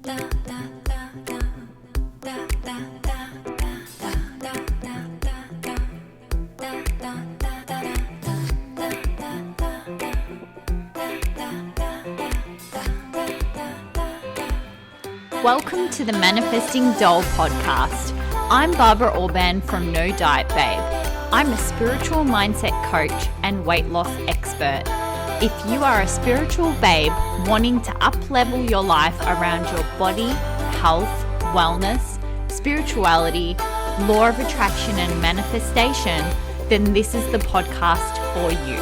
Welcome to the Manifesting Doll podcast. I'm Barbara Orban from No Diet Babe. I'm a spiritual mindset coach and weight loss expert. If you are a spiritual babe wanting to up-level your life around your body, health, wellness, spirituality, law of attraction and manifestation, then this is the podcast for you.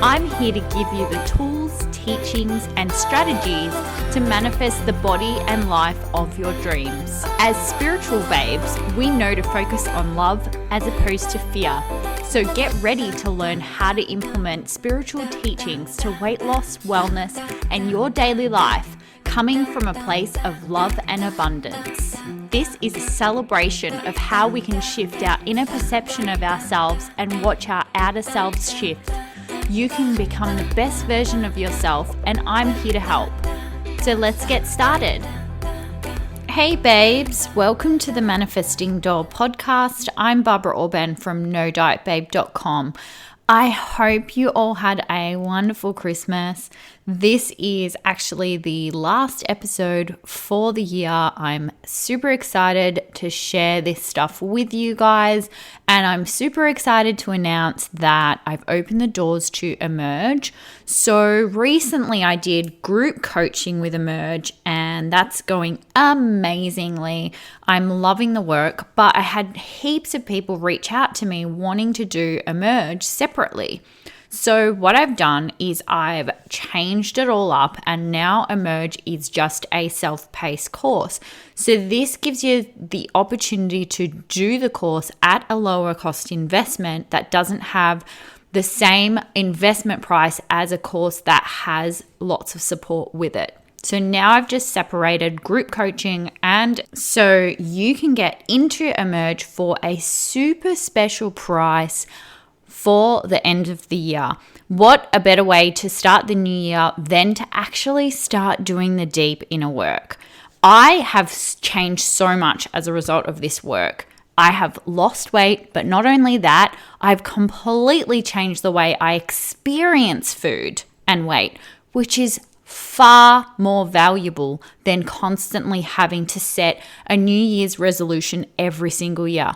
I'm here to give you the tools, teachings, and strategies to manifest the body and life of your dreams. As spiritual babes, we know to focus on love as opposed to fear. So get ready to learn how to implement spiritual teachings to weight loss, wellness, and your daily life, coming from a place of love and abundance. This is a celebration of how we can shift our inner perception of ourselves and watch our outer selves shift. You can become the best version of yourself, and I'm here to help. So let's get started. Hey babes, welcome to the Manifesting Doll podcast. I'm Barbara Orban from NoDietBabe.com. I hope you all had a wonderful Christmas. This is actually the last episode for the year. I'm super excited to share this stuff with you guys, and I'm super excited to announce that I've opened the doors to Emerge. So recently I did group coaching with Emerge, and that's going amazingly. I'm loving the work, but I had heaps of people reach out to me wanting to do Emerge separately. So what I've done is I've changed it all up, and now Emerge is just a self-paced course. So this gives you the opportunity to do the course at a lower cost investment that doesn't have the same investment price as a course that has lots of support with it. So now I've just separated group coaching, and so you can get into Emerge for a super special price for the end of the year. What a better way to start the new year than to actually start doing the deep inner work. I have changed so much as a result of this work. I have lost weight, but not only that, I've completely changed the way I experience food and weight, which is far more valuable than constantly having to set a New Year's resolution every single year.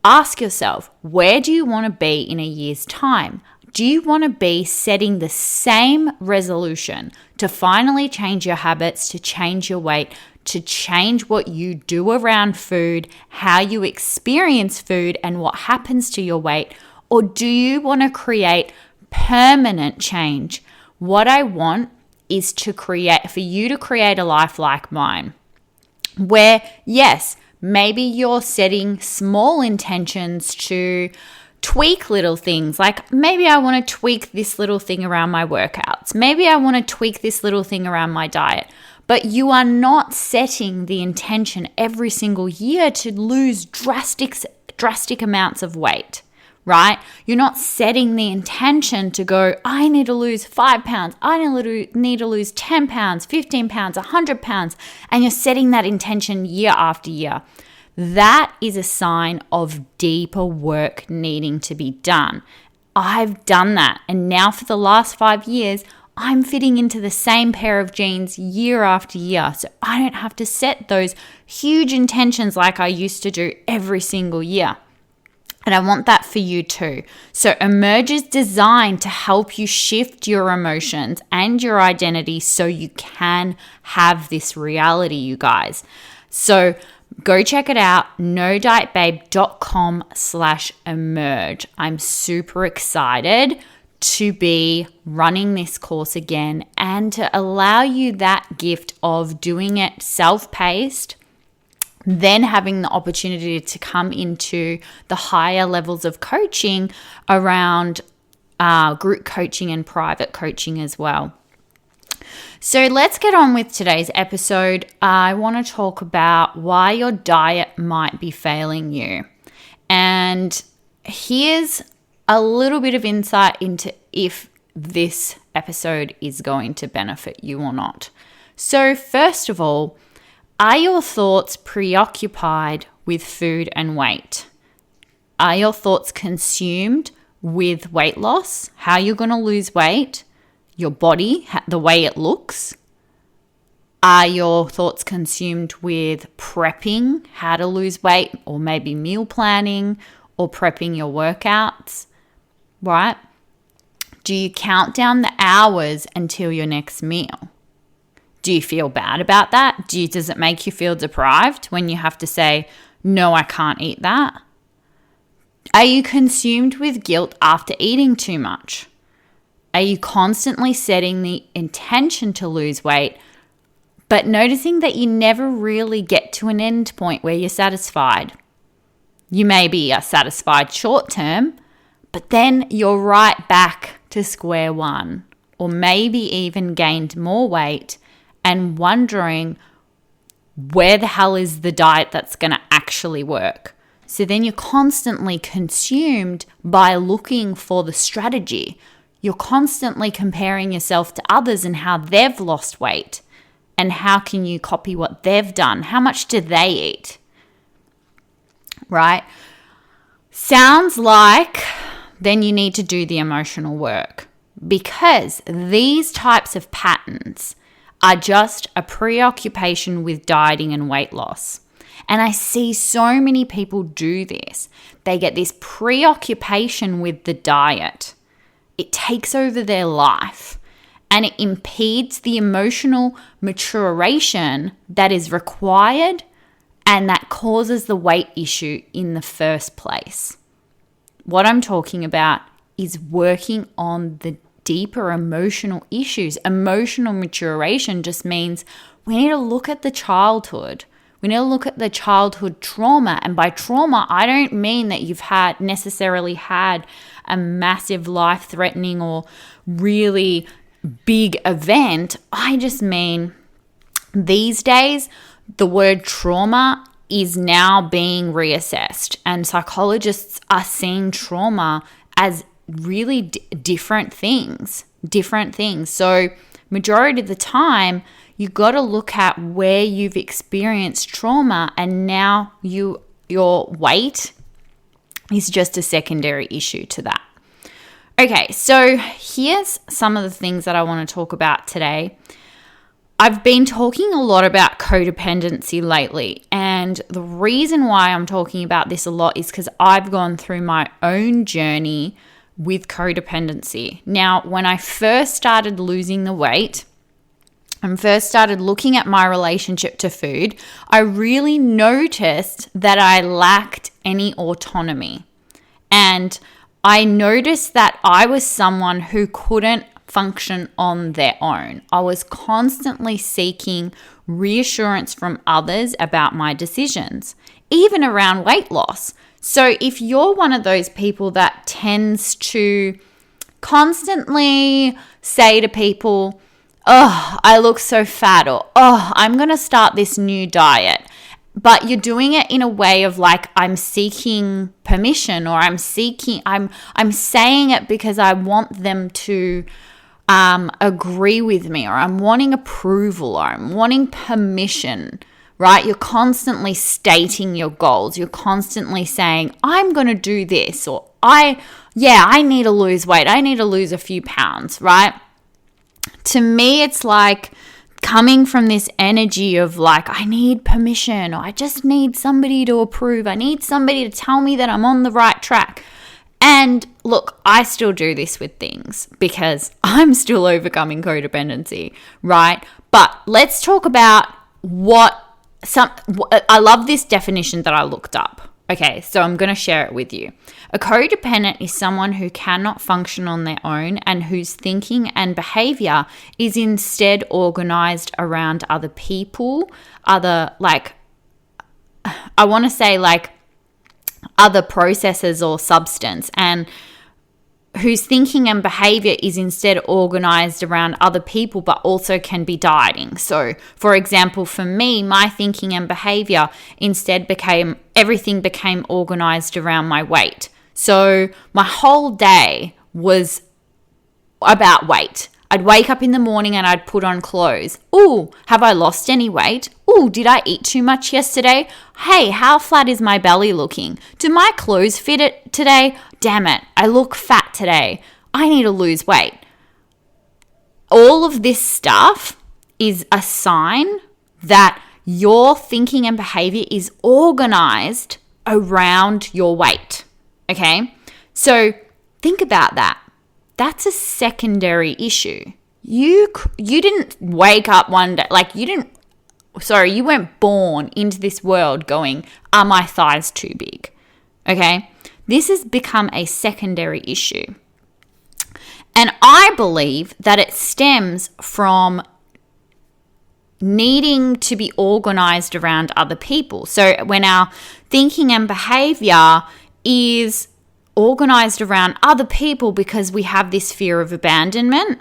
Ask yourself, where do you want to be in a year's time? Do you want to be setting the same resolution to finally change your habits, to change your weight, to change what you do around food, how you experience food, and what happens to your weight? Or do you want to create permanent change? What I want is for you to create a life like mine, where, yes, maybe you're setting small intentions to tweak little things, like maybe I want to tweak this little thing around my workouts. Maybe I want to tweak this little thing around my diet. But you are not setting the intention every single year to lose drastic amounts of weight, right? You're not setting the intention to go, I need to lose 5 pounds. I need to lose 10 pounds, 15 pounds, 100 pounds. And you're setting that intention year after year. That is a sign of deeper work needing to be done. I've done that. And now for the last 5 years, I'm fitting into the same pair of jeans year after year. So I don't have to set those huge intentions like I used to do every single year. And I want that for you too. So Emerge is designed to help you shift your emotions and your identity so you can have this reality, you guys. So go check it out, nodietbabe.com/emerge. I'm super excited to be running this course again and to allow you that gift of doing it self-paced, then having the opportunity to come into the higher levels of coaching around group coaching and private coaching as well. So let's get on with today's episode. I want to talk about why your diet might be failing you. And here's a little bit of insight into if this episode is going to benefit you or not. So first of all, Are your thoughts preoccupied with food and weight? Are your thoughts consumed with weight loss, how you're going to lose weight, your body, the way it looks? Are your thoughts consumed with prepping, how to lose weight, or maybe meal planning or prepping your workouts, right? Do you count down the hours until your next meal? Do you feel bad about that? Does it make you feel deprived when you have to say, no, I can't eat that? Are you consumed with guilt after eating too much? Are you constantly setting the intention to lose weight, but noticing that you never really get to an end point where you're satisfied? You may be satisfied short term, but then you're right back to square one, or maybe even gained more weight and wondering where the hell is the diet that's going to actually work. So then you're constantly consumed by looking for the strategy. You're constantly comparing yourself to others and how they've lost weight. And how can you copy what they've done? How much do they eat? Right? Sounds like then you need to do the emotional work, because these types of patterns are just a preoccupation with dieting and weight loss. And I see so many people do this. They get this preoccupation with the diet. It takes over their life. And it impedes the emotional maturation that is required and that causes the weight issue in the first place. What I'm talking about is working on the deeper emotional issues. Emotional maturation just means we need to look at the childhood. We need to look at the childhood trauma. And by trauma, I don't mean that you've necessarily had a massive life-threatening or really big event. I just mean these days, the word trauma is now being reassessed, and psychologists are seeing trauma as really different things. So majority of the time, you got to look at where you've experienced trauma, and now your weight is just a secondary issue to that. Okay, so here's some of the things that I want to talk about today. I've been talking a lot about codependency lately, and the reason why I'm talking about this a lot is because I've gone through my own journey with codependency. Now, when I first started losing the weight and first started looking at my relationship to food, I really noticed that I lacked any autonomy. And I noticed that I was someone who couldn't function on their own. I was constantly seeking reassurance from others about my decisions, even around weight loss. So if you're one of those people that tends to constantly say to people, oh, I look so fat, or oh, I'm going to start this new diet, but you're doing it in a way of like, I'm seeking permission, or I'm saying it because I want them to agree with me, or I'm wanting approval, or I'm wanting permission, right? You're constantly stating your goals. You're constantly saying, I'm going to do this, or I need to lose weight. I need to lose a few pounds, right? To me, it's like coming from this energy of like, I need permission, or I just need somebody to approve. I need somebody to tell me that I'm on the right track. And look, I still do this with things because I'm still overcoming codependency, right? But let's talk about I love this definition that I looked up. Okay, so I'm going to share it with you. A codependent is someone who cannot function on their own and whose thinking and behavior is instead organized around other people, other processes or substance, and whose thinking and behavior is instead organized around other people, but also can be dieting. So, for example, for me, my thinking and behavior instead became organized around my weight. So my whole day was about weight. I'd wake up in the morning and I'd put on clothes. Ooh, have I lost any weight? Ooh, did I eat too much yesterday? Hey, how flat is my belly looking? Do my clothes fit it today? Damn it, I look fat today. I need to lose weight. All of this stuff is a sign that your thinking and behavior is organized around your weight. Okay? So think about that. That's a secondary issue. You didn't wake up one day, you weren't born into this world going, are my thighs too big? Okay? This has become a secondary issue. And I believe that it stems from needing to be organized around other people. So when our thinking and behavior is organized around other people because we have this fear of abandonment.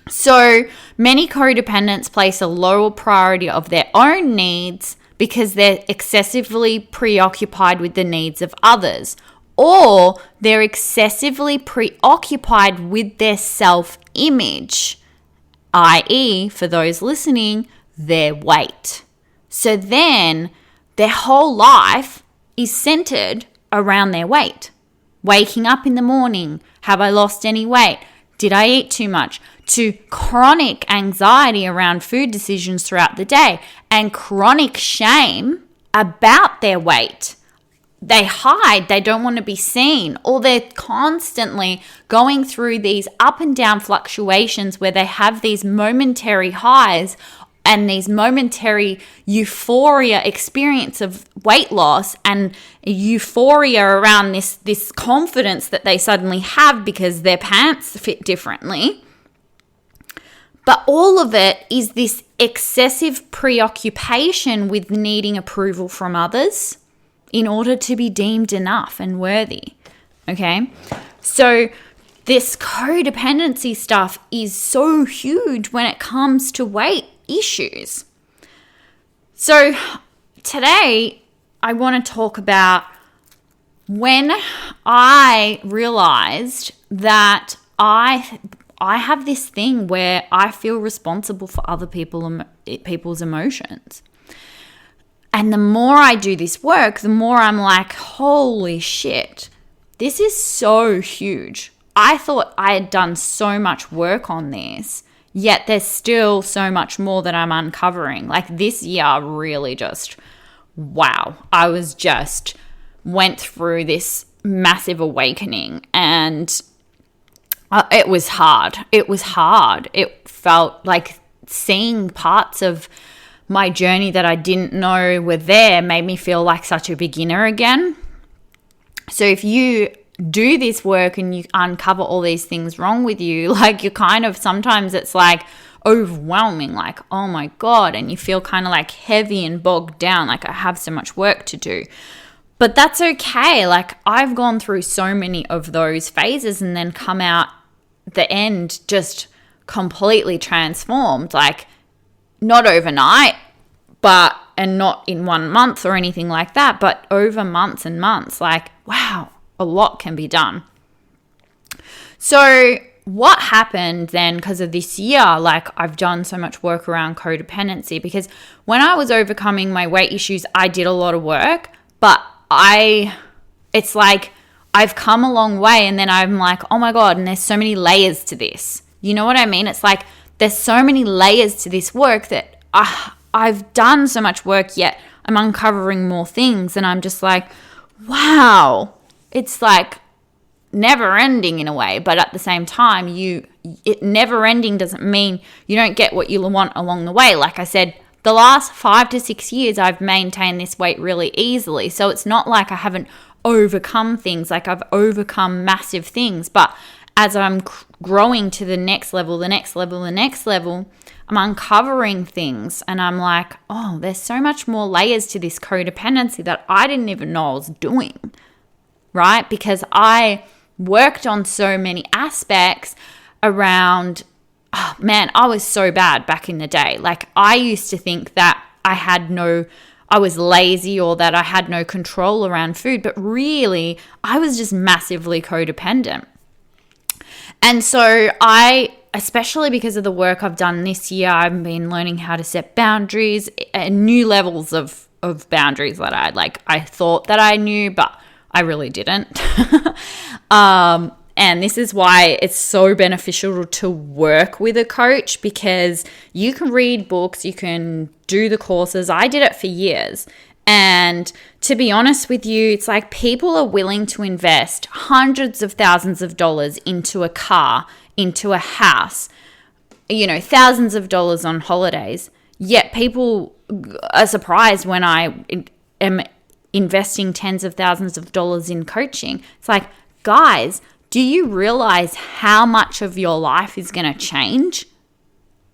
So many codependents place a lower priority of their own needs because they're excessively preoccupied with the needs of others, or they're excessively preoccupied with their self-image, i.e., for those listening, their weight. So then their whole life is centered around their weight. Waking up in the morning, have I lost any weight? Did I eat too much? To chronic anxiety around food decisions throughout the day and chronic shame about their weight. They hide, they don't want to be seen, or they're constantly going through these up and down fluctuations where they have these momentary highs and these momentary euphoria experience of weight loss and euphoria around this confidence that they suddenly have because their pants fit differently. But all of it is this excessive preoccupation with needing approval from others in order to be deemed enough and worthy, okay? So this codependency stuff is so huge when it comes to weight issues. So today I want to talk about when I realized that I have this thing where I feel responsible for other people's emotions. And the more I do this work, the more I'm like, holy shit, this is so huge. I thought I had done so much work on this, yet there's still so much more that I'm uncovering. Like this year really just, wow. I went through this massive awakening and it was hard. It felt like seeing parts of my journey that I didn't know were there made me feel like such a beginner again. So if you do this work and you uncover all these things wrong with you, like you're kind of, sometimes it's like overwhelming, like, oh my God, and you feel kind of like heavy and bogged down, like I have so much work to do. But that's okay. Like I've gone through so many of those phases and then come out the end just completely transformed, like not overnight, and not in 1 month or anything like that, but over months and months, like, wow, a lot can be done. So what happened then, because of this year, like I've done so much work around codependency, because when I was overcoming my weight issues, I did a lot of work, but it's like I've come a long way and then I'm like, oh my God, and there's so many layers to this. You know what I mean? It's like there's so many layers to this work that I've done so much work, yet I'm uncovering more things and I'm just like, wow. It's like never ending in a way, but at the same time, never ending doesn't mean you don't get what you want along the way. Like I said, the last 5 to 6 years, I've maintained this weight really easily. So it's not like I haven't overcome things, like I've overcome massive things. But as I'm growing to the next level, I'm uncovering things and I'm like, oh, there's so much more layers to this codependency that I didn't even know I was doing, right? Because I worked on so many aspects around, oh man, I was so bad back in the day. Like I used to think that I was lazy or that I had no control around food, but really I was just massively codependent. And so I especially because of the work I've done this year, I've been learning how to set boundaries and new levels of boundaries that I thought that I knew, but I really didn't. And this is why it's so beneficial to work with a coach, because you can read books, you can do the courses. I did it for years. And to be honest with you, it's like people are willing to invest hundreds of thousands of dollars into a car, into a house, thousands of dollars on holidays. Yet people are surprised when I am investing tens of thousands of dollars in coaching. It's like, guys, do you realize how much of your life is going to change?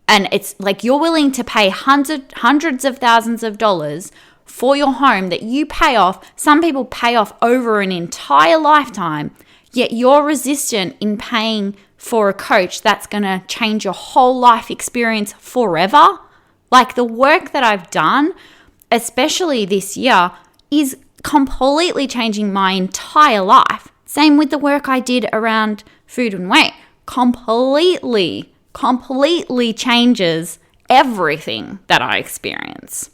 And it's like you're willing to pay hundreds of thousands of dollars for your home that you pay off. Some people pay off over an entire lifetime, yet you're resistant in paying for a coach that's going to change your whole life experience forever. Like the work that I've done, especially this year, is completely changing my entire life. Same with the work I did around food and weight. Completely changes everything that I experience.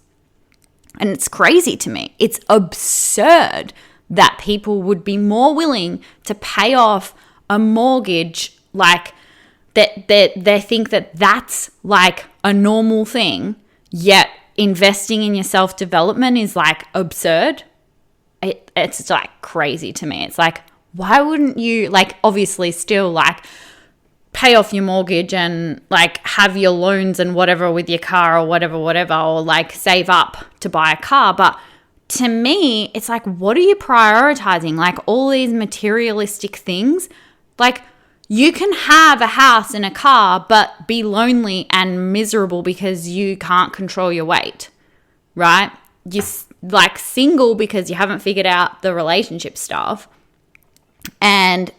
And it's crazy to me. It's absurd that people would be more willing to pay off a mortgage, like that they think that that's like a normal thing, yet investing in your self-development is like absurd. It's like crazy to me. It's like, why wouldn't you obviously still pay off your mortgage and have your loans and whatever with your car or whatever, or save up to buy a car. But to me, it's like, what are you prioritizing? All these materialistic things, you can have a house and a car, but be lonely and miserable because you can't control your weight, right? You're single because you haven't figured out the relationship stuff, and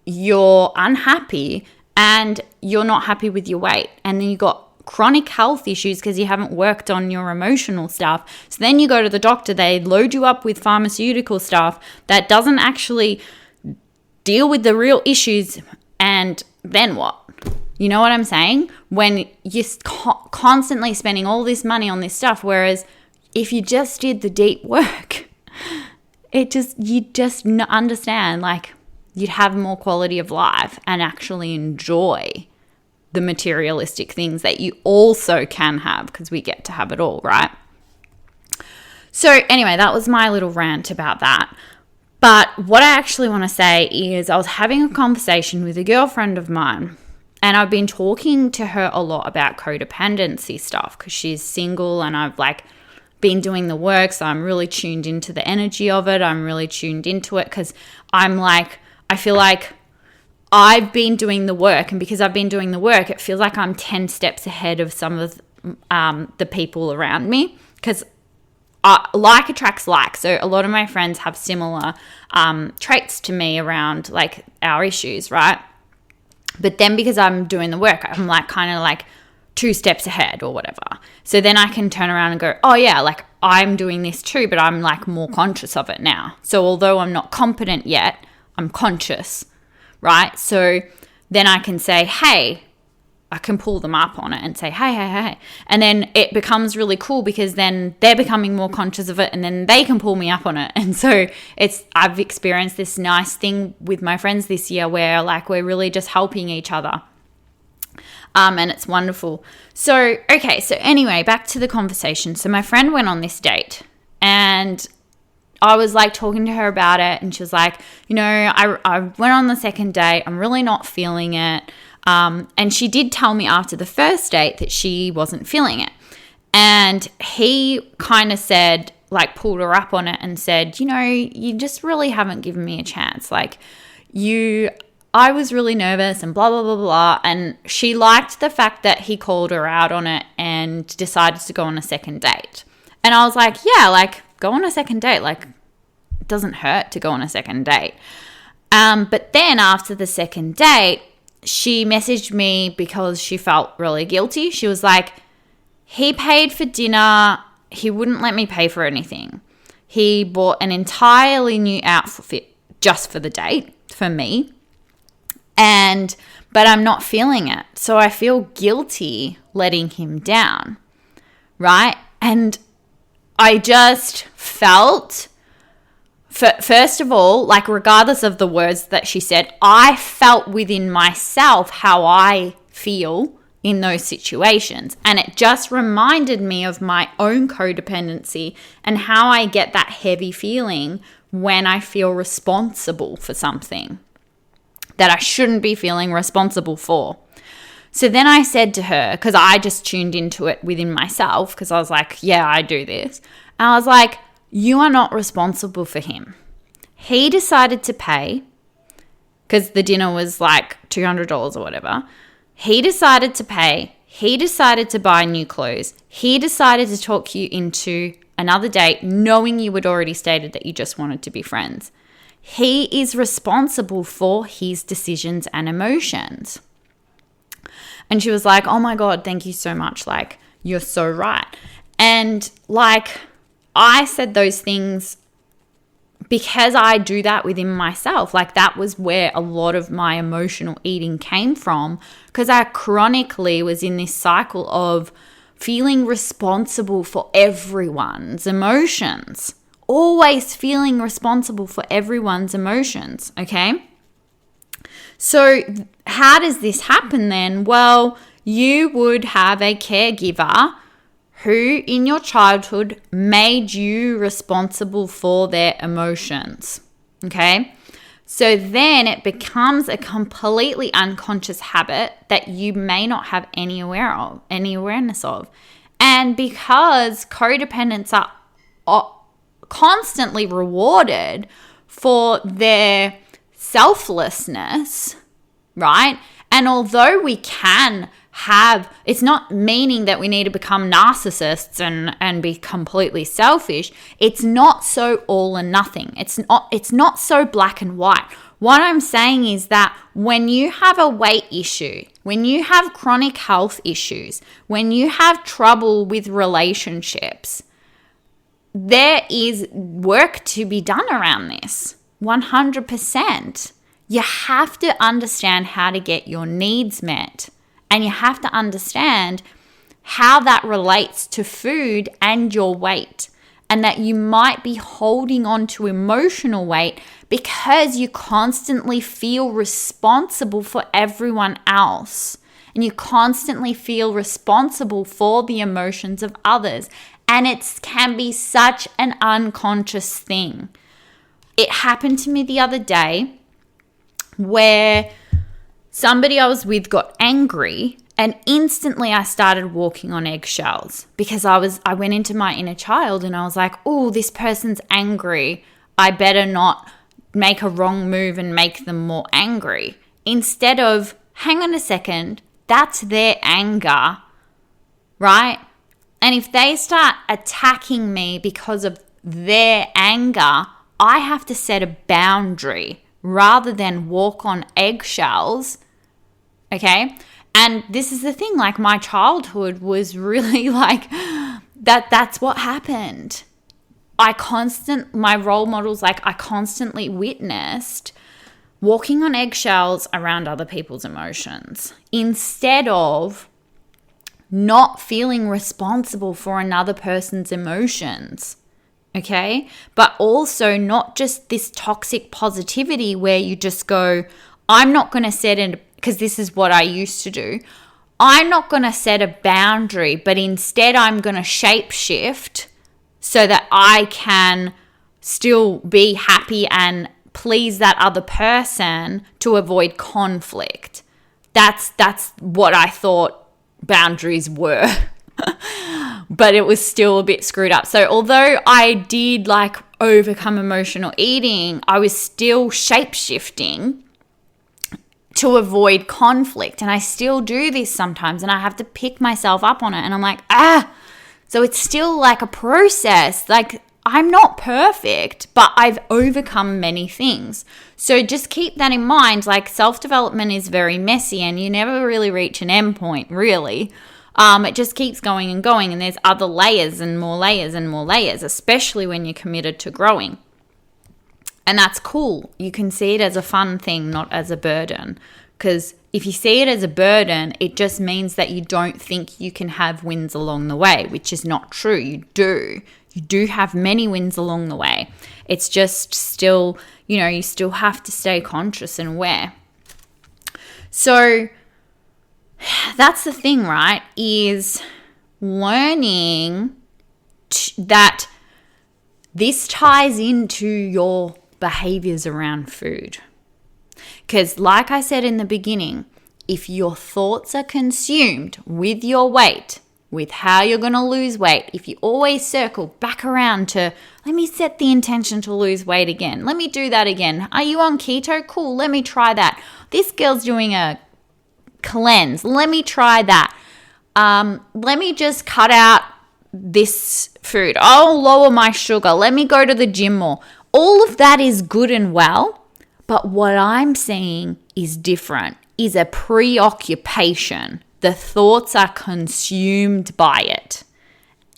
you're unhappy and you're not happy with your weight. And then you got chronic health issues because you haven't worked on your emotional stuff. So then you go to the doctor, they load you up with pharmaceutical stuff that doesn't actually deal with the real issues. And then what? You know what I'm saying? When you're constantly spending all this money on this stuff, whereas if you just did the deep work, you just understand, you'd have more quality of life and actually enjoy the materialistic things that you also can have, because we get to have it all, right? So anyway, that was my little rant about that. But what I actually want to say is I was having a conversation with a girlfriend of mine, and I've been talking to her a lot about codependency stuff because she's single, and I've been doing the work, so I'm really tuned into the energy of it. I'm really tuned into it because I feel like I've been doing the work, and because I've been doing the work, it feels like I'm 10 steps ahead of some of the people around me, because like attracts like. So a lot of my friends have similar traits to me around our issues, right? But then because I'm doing the work, I'm kind of 2 steps ahead or whatever. So then I can turn around and go, oh yeah, I'm doing this too, but I'm more conscious of it now. So although I'm not competent yet, I'm conscious, right? So then I can say, hey, I can pull them up on it and say, hey. And then it becomes really cool because then they're becoming more conscious of it, and then they can pull me up on it. And so I've experienced this nice thing with my friends this year where we're really just helping each other. And it's wonderful. So anyway, back to the conversation. So my friend went on this date, and I was talking to her about it, and she was like, I went on the second date. I'm really not feeling it. And she did tell me after the first date that she wasn't feeling it. And he kind of said, pulled her up on it and said, you just really haven't given me a chance. I was really nervous and blah, blah, blah, blah. And she liked the fact that he called her out on it and decided to go on a second date. And I was like, yeah, go on a second date. It doesn't hurt to go on a second date. But then after the second date, she messaged me because she felt really guilty. She was like, he paid for dinner. He wouldn't let me pay for anything. He bought an entirely new outfit just for the date for me. but I'm not feeling it. So I feel guilty letting him down, right? And I just felt, first of all, like regardless of the words that she said, I felt within myself how I feel in those situations. And it just reminded me of my own codependency and how I get that heavy feeling when I feel responsible for something that I shouldn't be feeling responsible for. So then I said to her, because I just tuned into it within myself, because I was like, yeah, I do this. And I was like, you are not responsible for him. He decided to pay, because the dinner was like $200 or whatever. He decided to pay. He decided to buy new clothes. He decided to talk you into another date, knowing you had already stated that you just wanted to be friends. He is responsible for his decisions and emotions. And she was like, oh my God, thank you so much. Like, you're so right. And like, I said those things because I do that within myself. Like, that was where a lot of my emotional eating came from, because I chronically was in this cycle of feeling responsible for everyone's emotions. Always feeling responsible for everyone's emotions, okay? So how does this happen then? Well, you would have a caregiver who in your childhood made you responsible for their emotions, okay? So then it becomes a completely unconscious habit that you may not have any awareness of. And because codependents are constantly rewarded for their selflessness, right? And although we can have, it's not meaning that we need to become narcissists and be completely selfish. It's not so all or nothing. It's not so black and white. What I'm saying is that when you have a weight issue, when you have chronic health issues, when you have trouble with relationships, there is work to be done around this. 100%. You have to understand how to get your needs met. And you have to understand how that relates to food and your weight. And that you might be holding on to emotional weight because you constantly feel responsible for everyone else. And you constantly feel responsible for the emotions of others. And it can be such an unconscious thing. It happened to me the other day where somebody I was with got angry, and instantly I started walking on eggshells because I went into my inner child and I was like, oh, this person's angry. I better not make a wrong move and make them more angry. Instead of, hang on a second, that's their anger, right? And if they start attacking me because of their anger, I have to set a boundary rather than walk on eggshells, okay? And this is the thing, like my childhood was really like that's what happened. My role models, like I constantly witnessed walking on eggshells around other people's emotions instead of not feeling responsible for another person's emotions. Okay, but also not just this toxic positivity where you just go, I'm not going to set it, because this is what I used to do. I'm not going to set a boundary, but instead I'm going to shape shift so that I can still be happy and please that other person to avoid conflict. That's what I thought boundaries were. But it was still a bit screwed up. So although I did like overcome emotional eating, I was still shape-shifting to avoid conflict. And I still do this sometimes, and I have to pick myself up on it. And I'm like, so it's still like a process. Like I'm not perfect, but I've overcome many things. So just keep that in mind. Like self-development is very messy and you never really reach an end point, really. It just keeps going and going, and there's other layers and more layers and more layers, especially when you're committed to growing. And that's cool. You can see it as a fun thing, not as a burden, Because if you see it as a burden, it just means that you don't think you can have wins along the way, which is not true. You do. You do have many wins along the way. It's just still, you still have to stay conscious and aware. So that's the thing, right? Is learning that this ties into your behaviors around food. Because like I said in the beginning, if your thoughts are consumed with your weight, with how you're going to lose weight, if you always circle back around to, let me set the intention to lose weight again. Let me do that again. Are you on keto? Cool. Let me try that. This girl's doing a cleanse. Let me try that. Let me just cut out this food. I'll lower my sugar. Let me go to the gym more. All of that is good and well, but what I'm seeing is different, is a preoccupation. The thoughts are consumed by it.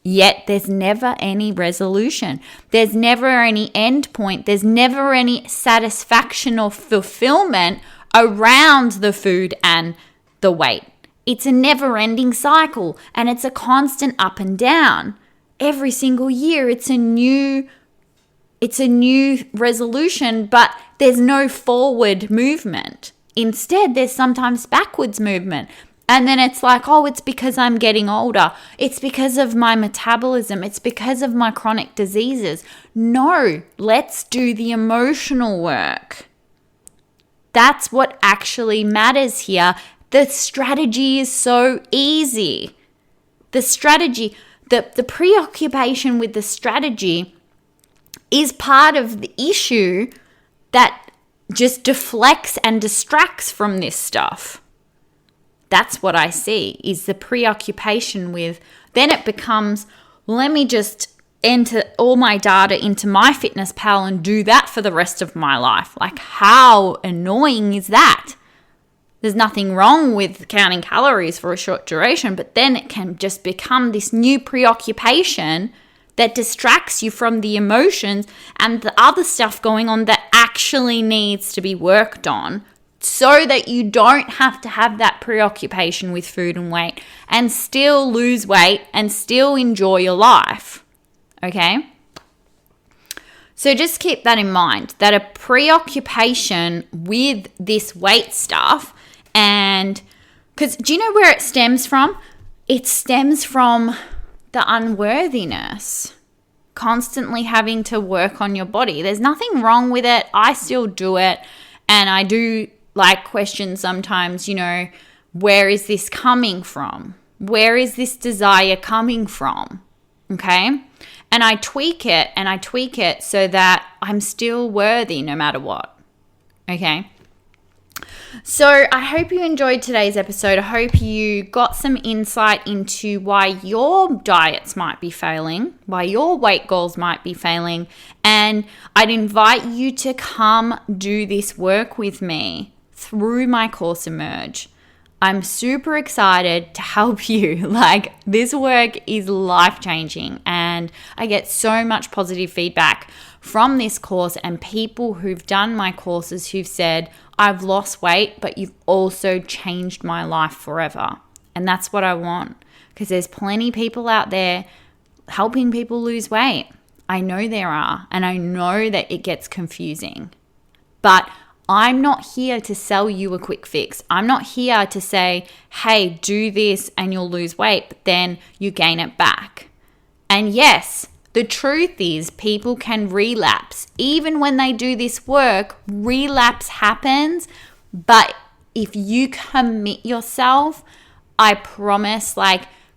Yet there's never any resolution. There's never any end point. There's never any satisfaction or fulfillment around the food and the weight. It's a never-ending cycle, and it's a constant up and down. Every single year it's a new resolution, but there's no forward movement. Instead, there's sometimes backwards movement. And then it's like, oh, it's because I'm getting older. It's because of my metabolism. It's because of my chronic diseases. No, let's do the emotional work. That's what actually matters here. The strategy is so easy. The preoccupation with the strategy is part of the issue that just deflects and distracts from this stuff. That's what I see, is the preoccupation with, then it becomes, let me just enter all my data into MyFitnessPal and do that for the rest of my life. Like, how annoying is that? There's nothing wrong with counting calories for a short duration, but then it can just become this new preoccupation that distracts you from the emotions and the other stuff going on that actually needs to be worked on, so that you don't have to have that preoccupation with food and weight and still lose weight and still enjoy your life. Okay? So just keep that in mind, that a preoccupation with this weight stuff, and because do you know where it stems from? It stems from the unworthiness, constantly having to work on your body. There's nothing wrong with it. I still do it, and I do question sometimes, where is this coming from? Where is this desire coming from? Okay? And I tweak it so that I'm still worthy no matter what. Okay? So I hope you enjoyed today's episode. I hope you got some insight into why your diets might be failing, why your weight goals might be failing, and I'd invite you to come do this work with me through my course Emerge. I'm super excited to help you. This work is life-changing, and I get so much positive feedback from this course and people who've done my courses who've said, I've lost weight, but you've also changed my life forever. And that's what I want, because there's plenty of people out there helping people lose weight. I know there are, and I know that it gets confusing. But I'm not here to sell you a quick fix. I'm not here to say, hey, do this and you'll lose weight, but then you gain it back. And yes, the truth is people can relapse. Even when they do this work, relapse happens. But if you commit yourself, I promise,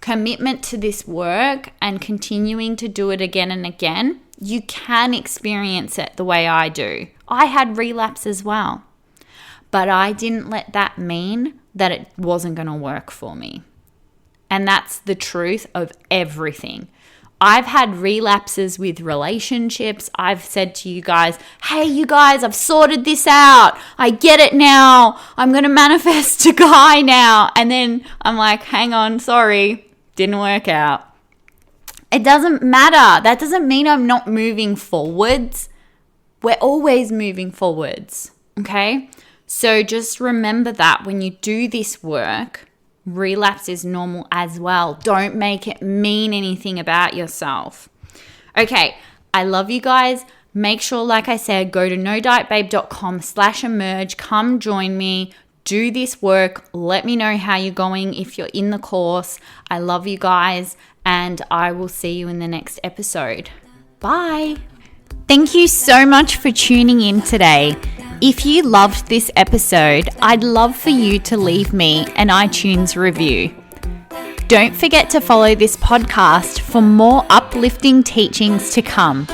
commitment to this work and continuing to do it again and again, you can experience it the way I do. I had relapse as well, but I didn't let that mean that it wasn't going to work for me. And that's the truth of everything. I've had relapses with relationships. I've said to you guys, hey, you guys, I've sorted this out. I get it now. I'm going to manifest a guy now. And then I'm like, hang on, sorry, didn't work out. It doesn't matter. That doesn't mean I'm not moving forwards. We're always moving forwards, okay? So just remember that when you do this work, relapse is normal as well. Don't make it mean anything about yourself. Okay, I love you guys. Make sure, like I said, go to nodietbabe.com/emerge. Come join me. Do this work. Let me know how you're going if you're in the course. I love you guys, and I will see you in the next episode. Bye. Thank you so much for tuning in today. If you loved this episode, I'd love for you to leave me an iTunes review. Don't forget to follow this podcast for more uplifting teachings to come.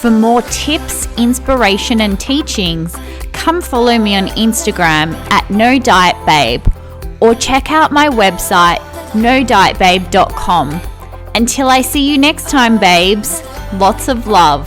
For more tips, inspiration, and teachings, come follow me on Instagram at nodietbabe or check out my website, nodietbabe.com. Until I see you next time, babes, lots of love.